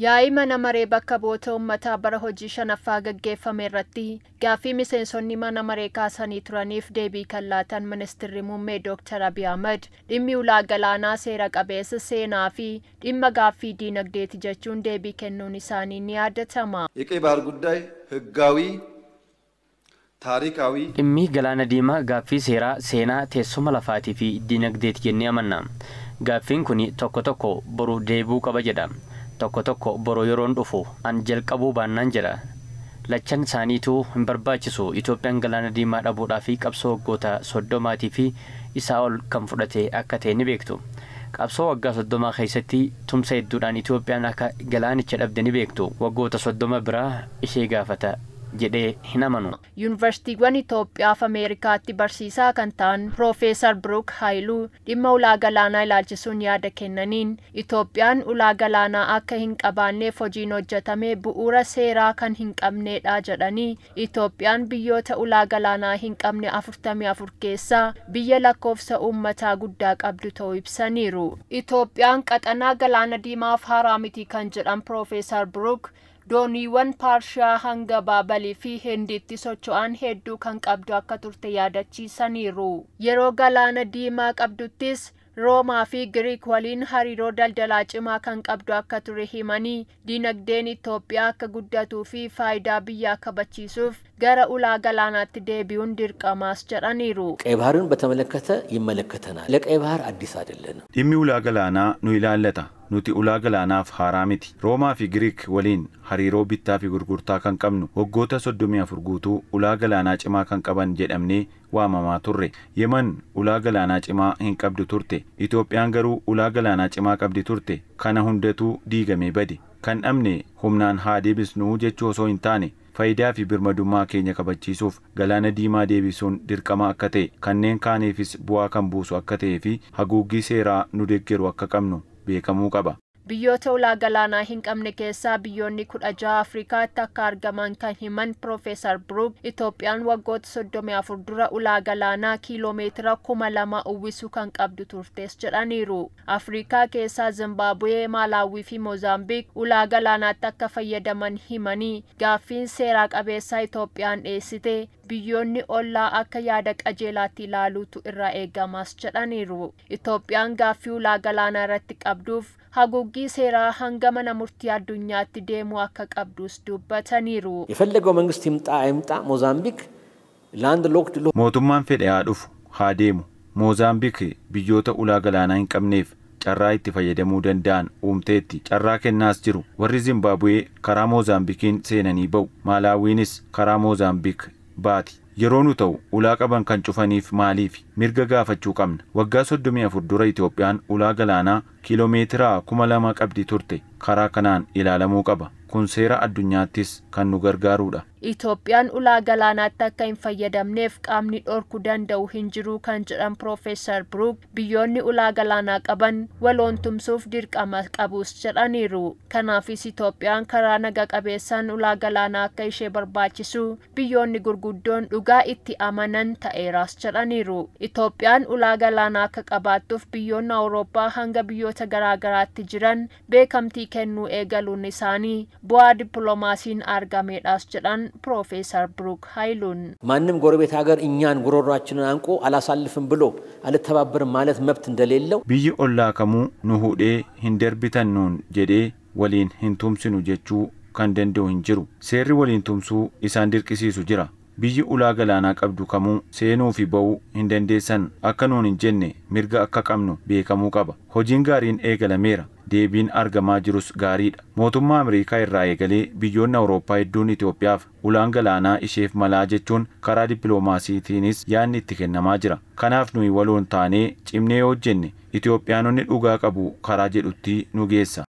Yaa'ii mana maree bakka bu'oota uummataa bara hojii shanaffaa gaggeeffame irratti gaaffii miseensonni mana maree kaasanii turaniif deebii kan laatan ministeerri muummee Dr. Abiy Ahmed dhimmi ulaa galaanaa seera qabeessa seenaa fi dhimma gaaffii diinagdeeti jechuun deebii kennuun isaanii ni yaadatama. የቀይ ባህር ጉዳይ ህጋዊ ታሪካዊ dhimmi galaana diimaa gaaffii seeraa seenaa teessuma lafaatii fi diinagdeeti jennee amanna. Gaaffiin kun tokko boru deebuu qaba jedha. Tokko boru yeroon dhufu an jalqabuu baannaan jedha. Lachan isaaniituu hin barbaachisu. Itoophiyaan galaana diimaa dhabuudhaa fi qabsoo waggoota 30 fi isaa ol kan fudhate akka ta'e ni beektu. Qabsoo waggaa 30 keessatti tumsa hedduudhaan Itoophiyaan akka galaanicha dhabde ni beektu. Waggoota 30 biraa ishee gaafata jedhee hin amanu. Yuunivarsiitiiwwan Itoophiyaaf Ameerikaatti barsiisaa kan ta'an Profeesar Biruk Haayiluu dhimma ulaa galaanaa ilaalchisuun yaada kennaniin Itoophiyaan ulaa galaanaa akka hin qabaanneef hojiin hojjetame bu'uura seeraa kan hin qabneedha jedhanii Itoophiyaan biyyoota ulaa galaanaa hin qabne 44 keessaa biyya lakkoofsa uummataa guddaa qabdu ta'uu ibsaniiru. Itoophiyaan qaxanaa galaana diimaaf haaraa miti kan jedhan Profeesar Biruk dooniiwwan Paarshiyaa hanga Baabalii fi Hindiitti socho'an hedduu kan qabdu akka turte yaadachiisaniiru. Yeroo galaana diimaa qabduttis Roomaa fi Giriik waliin hariiroo daldalaa cimaa kan qabdu akka ture himanii diinagdeen Itoophiyaa akka guddatuu fi faayidaa biyyaa kabachiisuuf gara ulaa galaanaatti deebi'uun dirqamaas jedhaniiru. ቀይ ባህርን በተመለከተ ይመለከተናል። ለቀይ ባህር አዲስ አይደለም። dhimmi ulaa galaanaa nu ilaallata. Nuti ulaa galaanaaf haaraa miti. Roomaa fi Giriik waliin hariiroo bittaa fi gurgurtaa kan qabnu waggoota 34 guutuu ulaa galaanaa cimaa kan qaban jedhamnee waamamaa turre. Yemen ulaa galaanaa cimaa hin qabdu turte. Itoophiyaan garuu ulaa galaanaa cimaa qabdi turte. Kana hundatuu diigamee bade. Kan dhabne humnaan haa deebisnuu jechuu osoo hin taane faayidaa fi birmadummaa keenya kabachiisuuf galaana diimaa deebisuun dirqama akka ta'e kanneen kaaniifis bu'aa kan buusu akka ta'ee fi haguuggii seeraa nu deeggaru akka qabnu beekamuu qaba. Biyyoota ulaa galaanaa hin qabne keessaa biyyoonni 16 Afrikaatti akka argaman kan himan Profeesar Biruk Itoophiyaan waggoota 34 dura ulaa galaanaa kiiloomeetira 2000 uwwisuu kan qabdu turtes jedhaniiru. Afrikaa keessaa Zimbaabuwee, Maalaawii fi Moozaambiik ulaa galaanaatti akka fayyadaman himanii gaaffiin seeraa qabeessaa Itoophiyaan dhiyeessite biyyoonni ollaa akka yaada qajeelaatti ilaaluutu irraa eegamas jedhaniiru. Itoophiyaan gaaffii ulaa galaanaa irratti qabduuf haguuggii seeraa hanga mana murtii addunyaatti deemuu akka qabdus dubbataniiru. የፈለገው መንግስት ይምጣ አይምጣ ሞዛምቢክ ላንድ ሎክድ mootummaan fedhe haa dhufu haa deemu. Moozaambiik biyyoota ulaa galaanaa hin qabneef carraa itti fayyadamuu danda'an uumteetti carraa kennaas jiru. Warri Zimbaabuwee karaa Moozaambikiin seenanii ba'u. Maalaawiinis karaa Moozaambiik baati. Yeroo nu ta'u ulaa qaban kan cufaniif maaliif mirga gaafachuu qabna. Waggaa 34 dura Itoophiyaan ulaa galaanaa kiiloomeetira 2000 qabdi turte. Karaa kanaan ilaalamuu qaba. Kun seera addunyaattis kan nu gargaarudha. Itoophiyaan ulaa galaanaatti akka hin fayyadamneef qaamni dhorkuu danda'u hin jiru kan jedhan Profeesar Biruk biyyoonni ulaa galaanaa qaban waloon tumsuuf dirqama qabus jedhaniiru. Kanaafis Itoophiyaan karaa naga qabeessaan ulaa galaanaa akka ishee barbaachisu biyyoonni gurguddoon dhugaa itti amanan ta'eeras jedhaniiru. Itoophiyaan ulaa galaanaa akka qabaattuuf biyyoonni Awurooppaa hanga biyyoota garaagaraatti jiran beekamtii kennuu eegaluun isaanii bu'aa dippiloomaasiin argameedhaas jedhan Profeesar Biruk Haayiluu. ማንም ጎረቤት ሀገር እኛን ጉሮሯችንን አንቆ አላሳልፍም ብሎ አልተባበርም ማለት መብት እንደሌለው biyyi ollaa kamuu nu hudhee hin darbitan nuun jedhee waliin hin tumsinu jechuu kan danda'u hin jiru. Seerri waliin tumsuu isaan dirqisiisu jira. Biyyi ulaa galaanaa qabdu kamuu seenuu fi ba'uu hin dandeessan akka nuun hin jenne mirga akka qabnu beekamuu qaba. Hojiin gaariin eegalameera. Deebiin argamaa jirus gaariidha. Mootummaa Ameerikaa irraa eegalee biyyoonni Awurooppaa hedduun Itoophiyaaf ulaan galaanaa isheef malaa jechuun karaa dippiloomaasiitiinis yaadni itti kennamaa jira. Kanaaf nuyi waloon taanee cimnee hojjenne Itoophiyaanonni dhugaa qabu karaa jedhutti nu geessa.